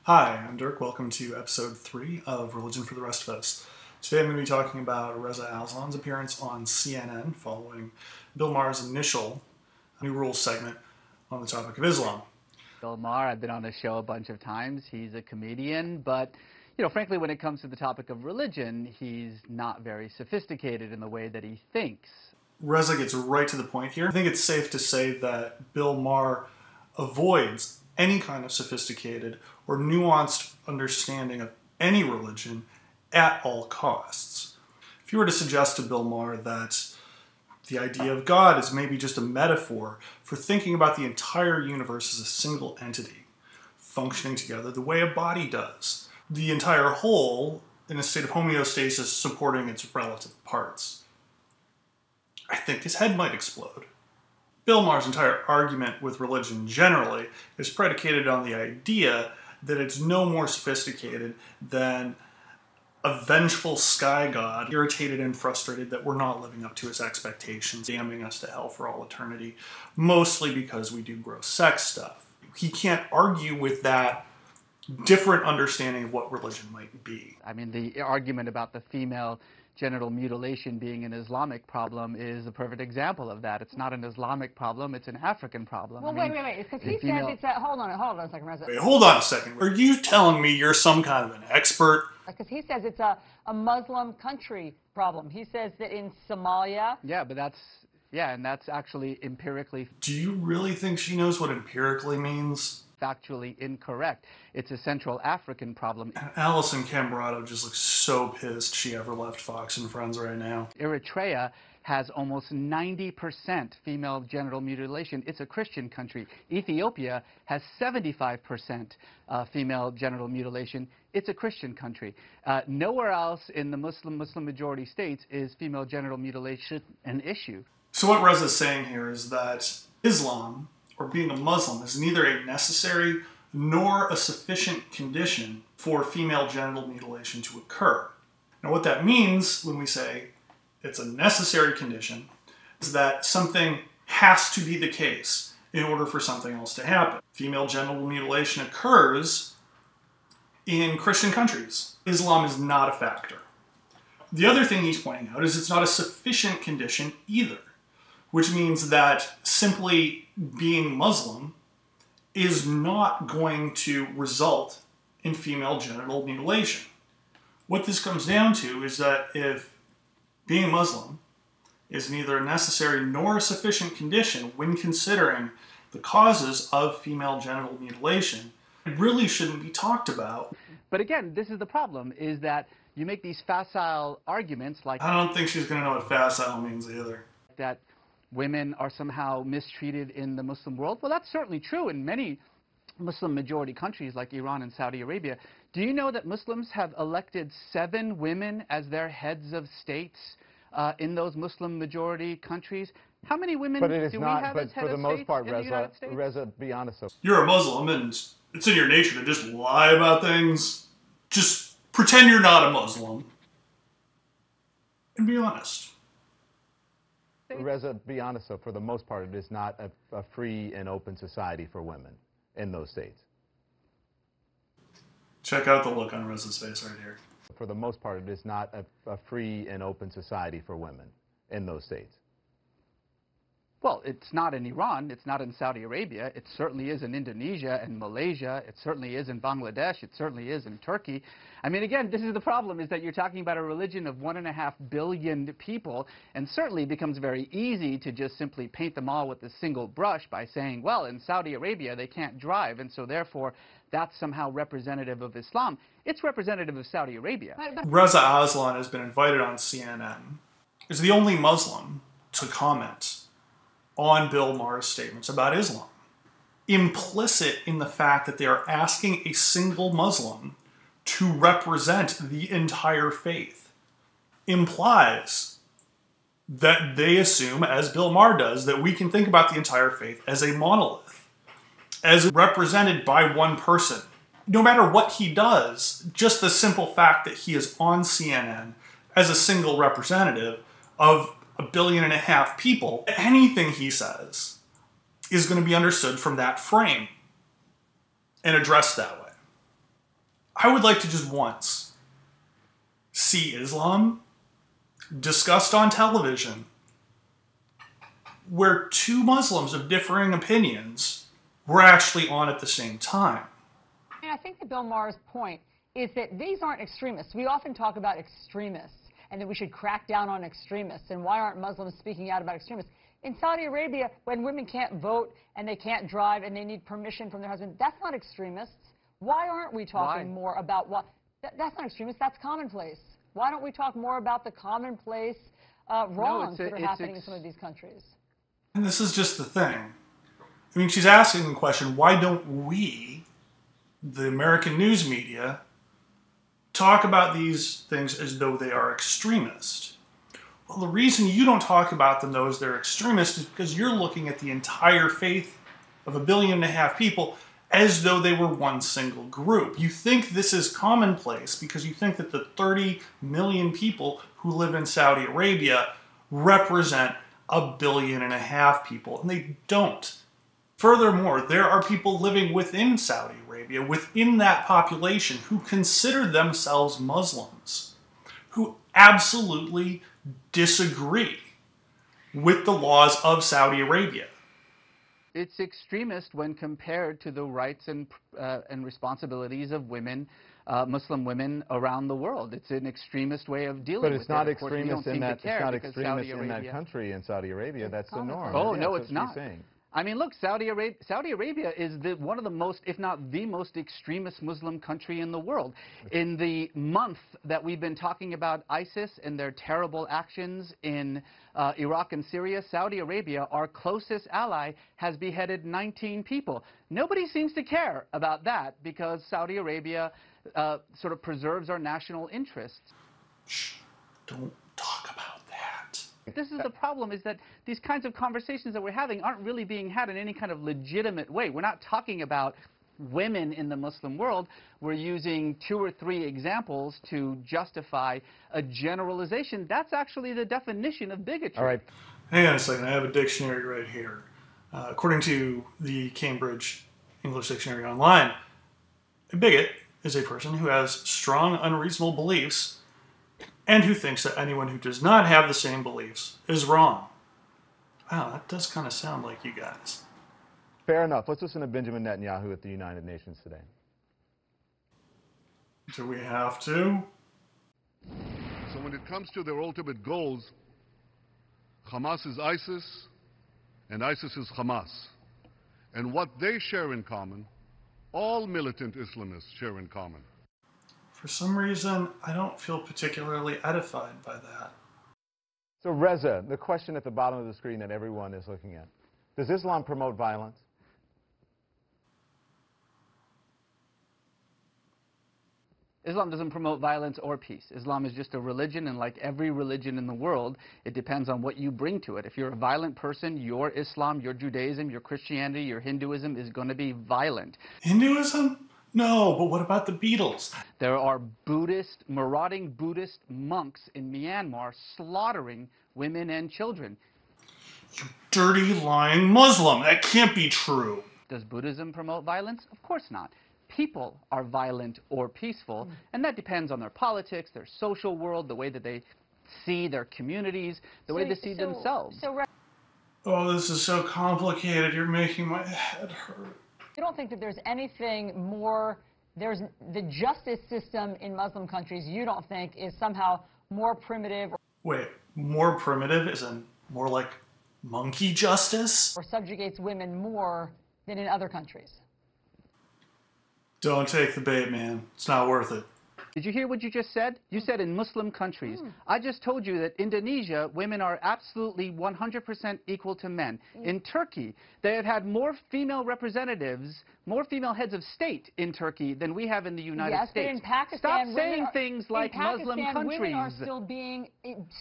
Hi, I'm Dirk. Welcome to episode 3 of Religion for the Rest of Us. Today I'm going to be talking about Reza Aslan's appearance on CNN following Bill Maher's initial New Rules segment on the topic of Islam. Bill Maher, I've been on the show a bunch of times. He's a comedian, but, frankly, when it comes to the topic of religion, he's not very sophisticated in the way that he thinks. Reza gets right to the point here. I think it's safe to say that Bill Maher avoids any kind of sophisticated or nuanced understanding of any religion at all costs. If you were to suggest to Bill Maher that the idea of God is maybe just a metaphor for thinking about the entire universe as a single entity, functioning together the way a body does, the entire whole in a state of homeostasis supporting its relative parts, I think his head might explode. Bill Maher's entire argument with religion generally is predicated on the idea that it's no more sophisticated than a vengeful sky god, irritated and frustrated that we're not living up to his expectations, damning us to hell for all eternity, mostly because we do gross sex stuff. He can't argue with that different understanding of what religion might be. I mean, the argument about the female genital mutilation being an Islamic problem is a perfect example of that. It's not an Islamic problem, it's an African problem. Well, wait. Because he says it's a... Hold on a second, Reza. Wait, hold on a second. Are you telling me you're some kind of an expert? Because he says it's a Muslim country problem. He says that in Somalia... Yeah, but and that's actually empirically... Do you really think she knows what empirically means? Factually incorrect. It's a Central African problem. Alison Cambrato just looks so pissed she ever left Fox and Friends right now. Eritrea has almost 90% female genital mutilation. It's a Christian country. Ethiopia has 75% female genital mutilation. It's a Christian country. Nowhere else in the Muslim majority states is female genital mutilation an issue. So what Reza's saying here is that Islam, or being a Muslim, is neither a necessary nor a sufficient condition for female genital mutilation to occur. Now what that means when we say it's a necessary condition is that something has to be the case in order for something else to happen. Female genital mutilation occurs in Christian countries. Islam is not a factor. The other thing he's pointing out is it's not a sufficient condition either, which means that simply being Muslim is not going to result in female genital mutilation. What this comes down to is that if being Muslim is neither a necessary nor a sufficient condition when considering the causes of female genital mutilation, it really shouldn't be talked about. But again, this is the problem, is that you make these facile arguments like... I don't think she's going to know what facile means either. That women are somehow mistreated in the Muslim world. Well, that's certainly true in many Muslim majority countries like Iran and Saudi Arabia. Do you know that Muslims have elected 7 women as their heads of states in those Muslim majority countries? How many women do we have as head of states in the United States? Reza, be honest. You're a Muslim and it's in your nature to just lie about things. Just pretend you're not a Muslim and be honest. Reza, be honest, though, for the most part, it is not a free and open society for women in those states. Check out the look on Reza's face right here. For the most part, it is not a free and open society for women in those states. Well, it's not in Iran, it's not in Saudi Arabia, it certainly is in Indonesia and Malaysia, it certainly is in Bangladesh, it certainly is in Turkey. I mean, again, this is the problem, is that you're talking about a religion of 1.5 billion people, and certainly it becomes very easy to just simply paint them all with a single brush by saying, well, in Saudi Arabia they can't drive, and so therefore that's somehow representative of Islam. It's representative of Saudi Arabia. Reza Aslan has been invited on CNN. He's the only Muslim to comment on Bill Maher's statements about Islam. Implicit in the fact that they are asking a single Muslim to represent the entire faith implies that they assume, as Bill Maher does, that we can think about the entire faith as a monolith, as represented by one person. No matter what he does, just the simple fact that he is on CNN as a single representative of 1.5 billion people, anything he says is going to be understood from that frame and addressed that way. I would like to just once see Islam discussed on television where two Muslims of differing opinions were actually on at the same time. And I think that Bill Maher's point is that these aren't extremists. We often talk about extremists and that we should crack down on extremists. And why aren't Muslims speaking out about extremists? In Saudi Arabia, when women can't vote and they can't drive and they need permission from their husband, that's not extremists. Why aren't we talking more about what? That's not extremist. That's commonplace. Why don't we talk more about the commonplace wrongs that are happening in some of these countries? And this is just the thing. I mean, she's asking the question, why don't we, the American news media, talk about these things as though they are extremist? Well, the reason you don't talk about them, though, as they're extremist is because you're looking at the entire faith of 1.5 billion people as though they were one single group. You think this is commonplace because you think that the 30 million people who live in Saudi Arabia represent 1.5 billion people, and they don't. Furthermore, there are people living within Saudi Arabia, within that population, who consider themselves Muslims, who absolutely disagree with the laws of Saudi Arabia. It's extremist when compared to the rights and responsibilities of women, Muslim women around the world. It's an extremist way of dealing with it. But it's not extremist in that. It's not extremist in that country, in Saudi Arabia. That's the norm. Oh no, it's not. I mean, look, Saudi Arabia is one of the most, if not the most extremist Muslim country in the world. In the month that we've been talking about ISIS and their terrible actions in Iraq and Syria, Saudi Arabia, our closest ally, has beheaded 19 people. Nobody seems to care about that because Saudi Arabia sort of preserves our national interests. Shh, don't talk about that. This is the problem, is that these kinds of conversations that we're having aren't really being had in any kind of legitimate way. We're not talking about women in the Muslim world. We're using 2 or 3 examples to justify a generalization. That's actually the definition of bigotry. All right. Hang on a second. I have a dictionary right here. According to the Cambridge English Dictionary Online, a bigot is a person who has strong, unreasonable beliefs and who thinks that anyone who does not have the same beliefs is wrong. Wow, that does kind of sound like you guys. Fair enough. Let's listen to Benjamin Netanyahu at the United Nations today. Do we have to? So when it comes to their ultimate goals, Hamas is ISIS, and ISIS is Hamas. And what they share in common, all militant Islamists share in common. For some reason, I don't feel particularly edified by that. So Reza, the question at the bottom of the screen that everyone is looking at. Does Islam promote violence? Islam doesn't promote violence or peace. Islam is just a religion, and like every religion in the world, it depends on what you bring to it. If you're a violent person, your Islam, your Judaism, your Christianity, your Hinduism is going to be violent. Hinduism? No, but what about the Beatles? There are marauding Buddhist monks in Myanmar slaughtering women and children. You dirty, lying Muslim. That can't be true. Does Buddhism promote violence? Of course not. People are violent or peaceful, and that depends on their politics, their social world, the way that they see their communities, the way they see themselves. Oh, this is so complicated. You're making my head hurt. You don't think that there's anything more, there's the justice system in Muslim countries you don't think is somehow more primitive? Wait, more primitive as in more like monkey justice? Or subjugates women more than in other countries? Don't take the bait, man. It's not worth it. Did you hear what you just said? You said in Muslim countries. I just told you that Indonesia, women are absolutely 100% equal to men. In Turkey, they have had more female representatives, more female heads of state in Turkey than we have in the United States. But in Pakistan, stop saying things like Muslim countries. Women are still being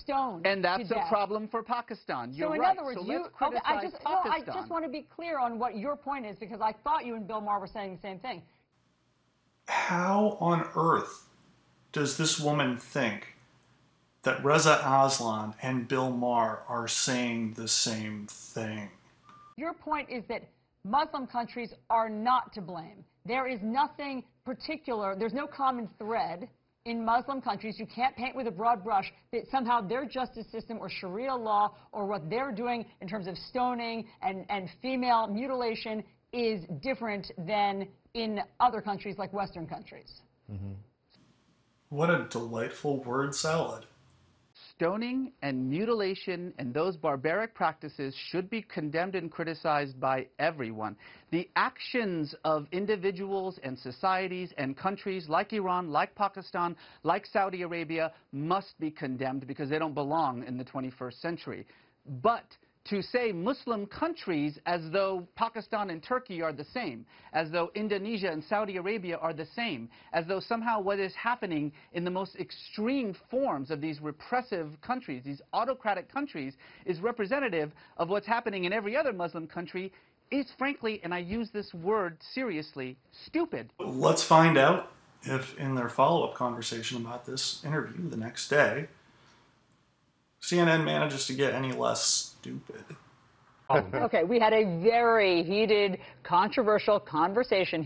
stoned. And that's a problem for Pakistan. You're right. In other words, so let's criticize Pakistan. I just want to be clear on what your point is, because I thought you and Bill Maher were saying the same thing. How on earth does this woman think that Reza Aslan and Bill Maher are saying the same thing? Your point is that Muslim countries are not to blame. There is nothing particular, there's no common thread in Muslim countries. You can't paint with a broad brush that somehow their justice system or Sharia law or what they're doing in terms of stoning and female mutilation is different than in other countries like Western countries. Mm-hmm. What a delightful word salad. Stoning and mutilation and those barbaric practices should be condemned and criticized by everyone. The actions of individuals and societies and countries like Iran, like Pakistan, like Saudi Arabia must be condemned because they don't belong in the 21st century. But to say Muslim countries as though Pakistan and Turkey are the same, as though Indonesia and Saudi Arabia are the same, as though somehow what is happening in the most extreme forms of these repressive countries, these autocratic countries, is representative of what's happening in every other Muslim country is frankly, and I use this word seriously, stupid. Let's find out if in their follow-up conversation about this interview the next day, CNN manages to get any less stupid. Okay, we had a very heated, controversial conversation.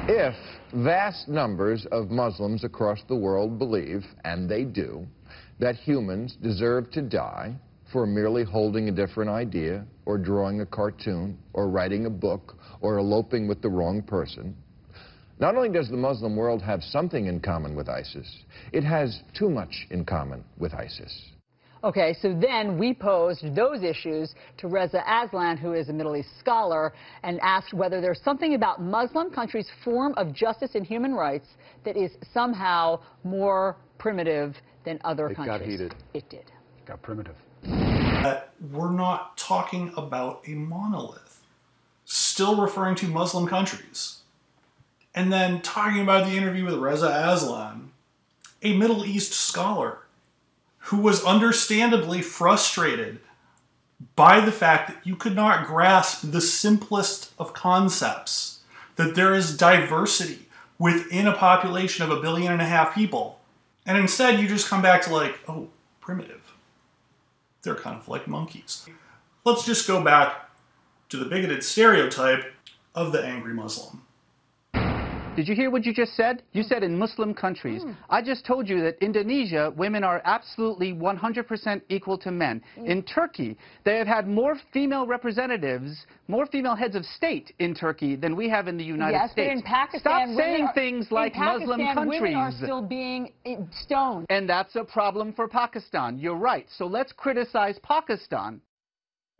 If vast numbers of Muslims across the world believe, and they do, that humans deserve to die for merely holding a different idea, or drawing a cartoon, or writing a book, or eloping with the wrong person, not only does the Muslim world have something in common with ISIS, it has too much in common with ISIS. Okay, so then we posed those issues to Reza Aslan, who is a Middle East scholar, and asked whether there's something about Muslim countries' form of justice and human rights that is somehow more primitive than other countries. It got heated. It did. It got primitive. We're not talking about a monolith. Still referring to Muslim countries. And then talking about the interview with Reza Aslan, a Middle East scholar, who was understandably frustrated by the fact that you could not grasp the simplest of concepts, that there is diversity within a population of 1.5 billion people. And instead you just come back to like, oh, primitive. They're kind of like monkeys. Let's just go back to the bigoted stereotype of the angry Muslim. Did you hear what you just said? You said in Muslim countries. I just told you that Indonesia, women are absolutely 100% equal to men. In Turkey, they have had more female representatives, more female heads of state in Turkey than we have in the United States. Yes, but in Pakistan, stop saying things like Muslim countries. Women are still being stoned. And that's a problem for Pakistan. You're right. So let's criticize Pakistan.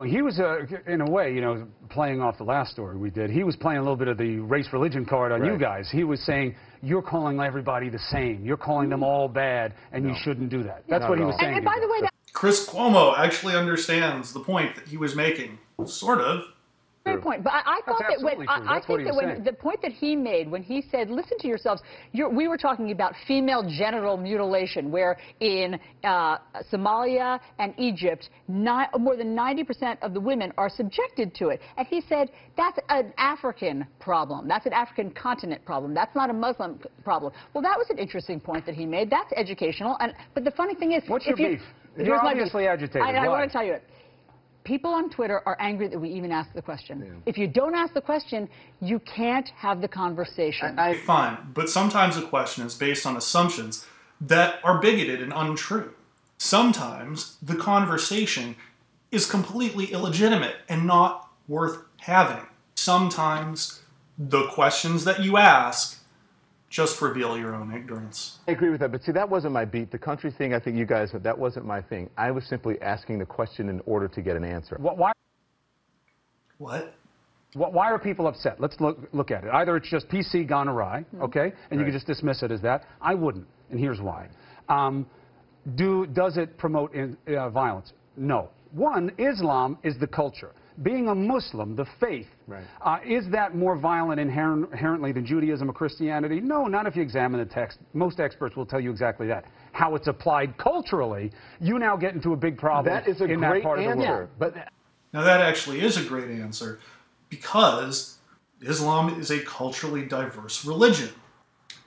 He was, in a way, you know, playing off the last story we did. He was playing a little bit of the race-religion card on you guys. He was saying, you're calling everybody the same. You're calling them all bad, and you shouldn't do that. That's what he was saying. And by the way, Chris Cuomo actually understands the point that he was making. Sort of. great point. But I thought that when I think that when the point that he made when he said, "Listen to yourselves," we were talking about female genital mutilation, where in Somalia and Egypt, more than 90% of the women are subjected to it. And he said that's an African problem. That's an African continent problem. That's not a Muslim problem. Well, that was an interesting point that he made. That's educational. But the funny thing is, what's your beef? You're obviously agitated. I want to tell you it. People on Twitter are angry that we even ask the question. Yeah. If you don't ask the question, you can't have the conversation. Fine, but sometimes a question is based on assumptions that are bigoted and untrue. Sometimes the conversation is completely illegitimate and not worth having. Sometimes the questions that you ask just reveal your own ignorance. I agree with that, but see, that wasn't my beat. The country thing, I think you guys, that wasn't my thing. I was simply asking the question in order to get an answer. Why? What? Why are people upset? Let's look at it. Either it's just PC gone awry, okay, and you can just dismiss it as that. I wouldn't, and here's why. Does it promote violence? No. One, Islam is the culture. Being a Muslim, the faith, is that more violent inherently than Judaism or Christianity? No, not if you examine the text. Most experts will tell you exactly that. How it's applied culturally, you now get into a big problem. That is a great answer. But now that actually is a great answer, because Islam is a culturally diverse religion.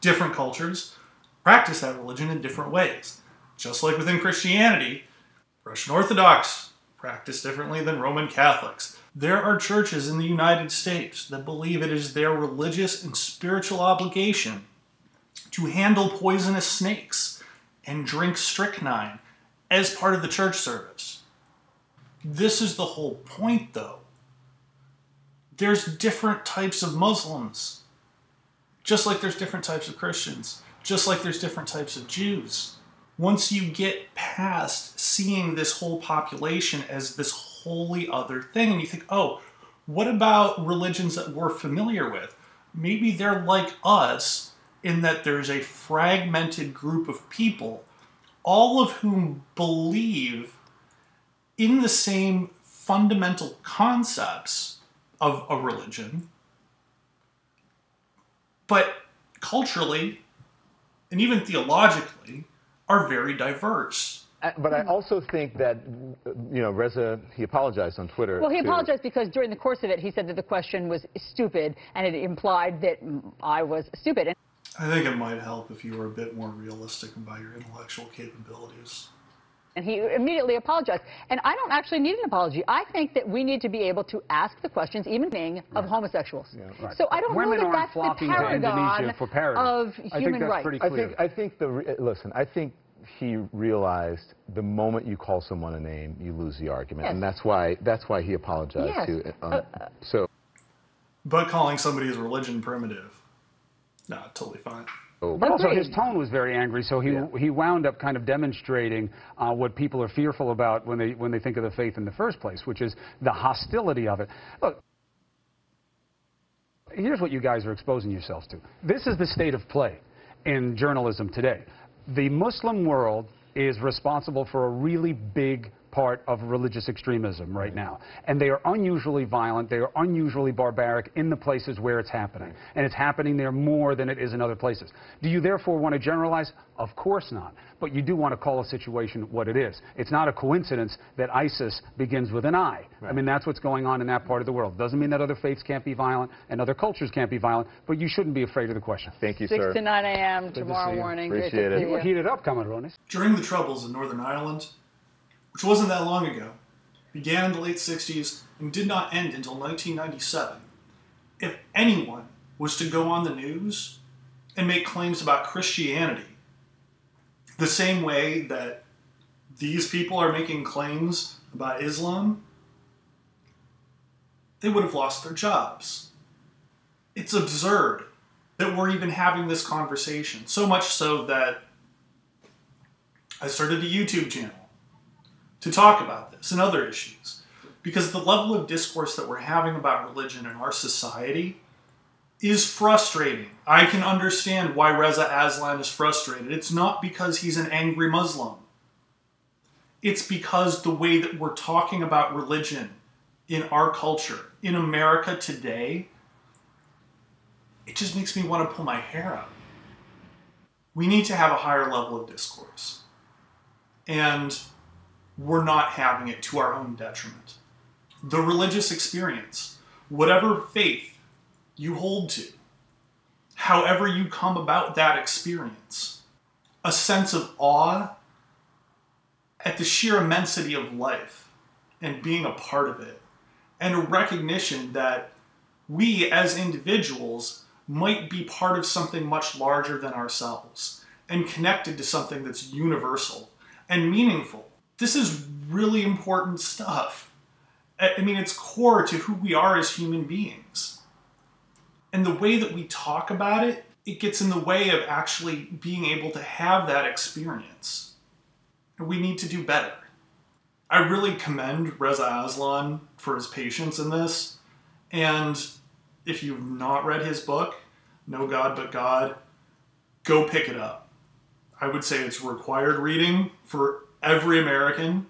Different cultures practice that religion in different ways. Just like within Christianity, Russian Orthodox practice differently than Roman Catholics. There are churches in the United States that believe it is their religious and spiritual obligation to handle poisonous snakes and drink strychnine as part of the church service. This is the whole point, though. There's different types of Muslims, just like there's different types of Christians, just like there's different types of Jews. Once you get past seeing this whole population as this wholly other thing, and you think, oh, what about religions that we're familiar with? Maybe they're like us in that there's a fragmented group of people, all of whom believe in the same fundamental concepts of a religion, but culturally and even theologically are very diverse. But I also think that, Reza, he apologized on Twitter. Well, he apologized because during the course of it, he said that the question was stupid, and it implied that I was stupid. I think it might help if you were a bit more realistic about your intellectual capabilities. And he immediately apologized. And I don't actually need an apology. I think that we need to be able to ask the questions, even of homosexuals. Yeah, right. So I don't know that that's the paragon of human rights. I think he realized the moment you call someone a name, you lose the argument, yes. And that's why he apologized to. But calling somebody's religion primitive, no, totally fine. But also his tone was very angry, so he wound up kind of demonstrating what people are fearful about when they think of the faith in the first place, which is the hostility of it. Look, here's what you guys are exposing yourselves to. This is the state of play in journalism today. The Muslim world is responsible for a really big part of religious extremism right now. And they are unusually violent, they are unusually barbaric in the places where it's happening. And it's happening there more than it is in other places. Do you therefore want to generalize? Of course not. But you do want to call a situation what it is. It's not a coincidence that ISIS begins with an I. Right. I mean, that's what's going on in that part of the world. Doesn't mean that other faiths can't be violent and other cultures can't be violent, but you shouldn't be afraid of the question. Thank you, sir. 6 to 9 a.m. tomorrow morning. Appreciate it. You were heated up, Camarones. During the Troubles in Northern Ireland, which wasn't that long ago, began in the late 60s and did not end until 1997. If anyone was to go on the news and make claims about Christianity the same way that these people are making claims about Islam, they would have lost their jobs. It's absurd that we're even having this conversation, so much so that I started a YouTube channel to talk about this and other issues, because the level of discourse that we're having about religion in our society is frustrating. I can understand why Reza Aslan is frustrated. It's not because he's an angry Muslim. It's because the way that we're talking about religion in our culture, in America today, it just makes me want to pull my hair out. We need to have a higher level of discourse. And we're not having it to our own detriment. The religious experience, whatever faith you hold to, however you come about that experience, a sense of awe at the sheer immensity of life and being a part of it, and a recognition that we as individuals might be part of something much larger than ourselves and connected to something that's universal and meaningful. This is really important stuff. I mean, it's core to who we are as human beings. And the way that we talk about it, it gets in the way of actually being able to have that experience. And we need to do better. I really commend Reza Aslan for his patience in this. And if you've not read his book, No God But God, go pick it up. I would say it's required reading for every American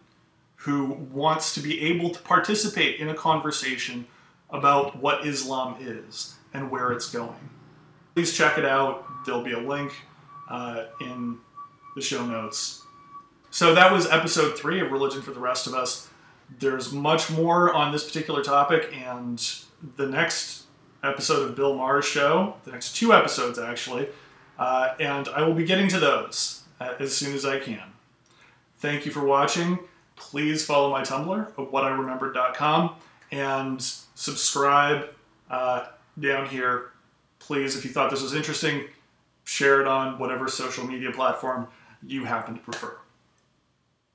who wants to be able to participate in a conversation about what Islam is and where it's going. Please check it out. There'll be a link in the show notes. So that was episode 3 of Religion for the Rest of Us. There's much more on this particular topic, and the next episode of Bill Maher's show, the next 2 episodes actually, and I will be getting to those as soon as I can. Thank you for watching. Please follow my Tumblr at whatiremembered.com, and subscribe down here. Please, if you thought this was interesting, share it on whatever social media platform you happen to prefer.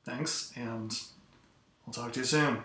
Thanks, and I'll talk to you soon.